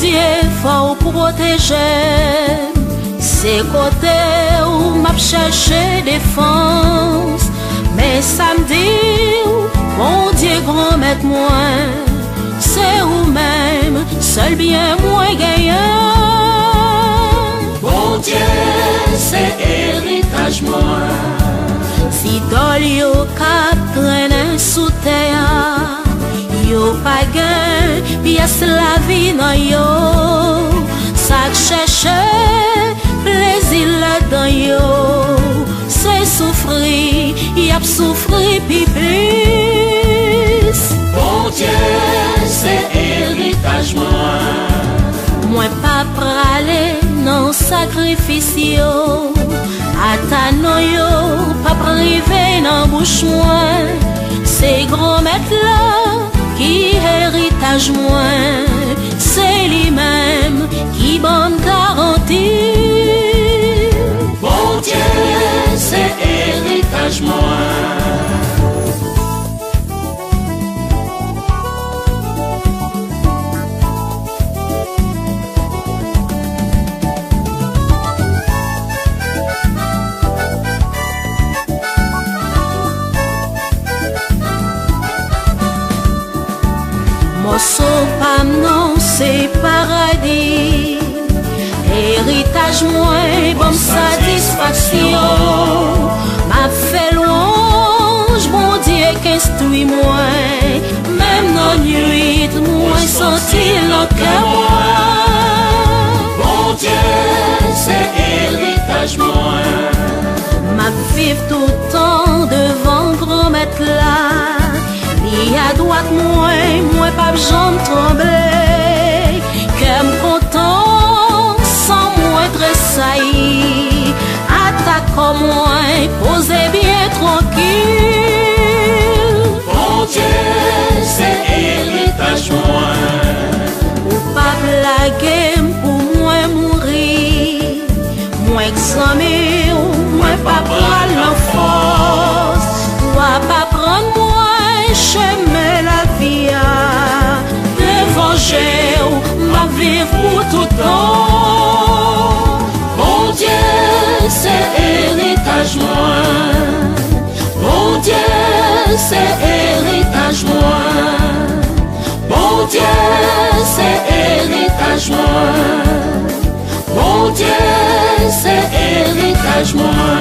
Dieu faut protéger. C'est côté où m'a cherché défense. Mais samedi, mon Dieu grand maître moi, c'est vous-même, seul bien moins gagnant. Bon Dieu, c'est héritage moi. Si dol yo kap traîner sous terre, yo pa gen pièce la vie nan yo. Ça cherche plaisir là-dedans yo. C'est souffrir, y a souffrir pi plus. Bon Dieu, c'est héritage moi. Moi pas praler non sacrifice yo. Atano yo pas privé nan bouche moi. C'est grand maître là qui héritage moi. C'est lui-même qui bonne garantie. Bon Dieu, c'est héritage moi. Morceau pas non, c'est paradis. Héritage moins, bonne satisfaction. M'a fait louange, bon Dieu qu'instruit moi. Même dans nuit, moi senti le cœur moi. Bon Dieu, c'est héritage moi. M'a vivre tout le temps devant grand maître là. Ni à droite moi pas besoin de trembler. Qu'aime content sans moi tressaillir. Attaque comme moi, posez bien tranquille. Bon Dieu, c'est héritage moi. Ou pas blaguer pour moi mourir. Moi examiner ou moi pas prendre la force. Moi pas prendre moi chemin la vie devant j'ai ma vie pour tout temps. Bon Dieu, c'est héritage moi. Bon Dieu, c'est héritage moi. Bon Dieu, c'est héritage moi. Bon Dieu, c'est héritage moi.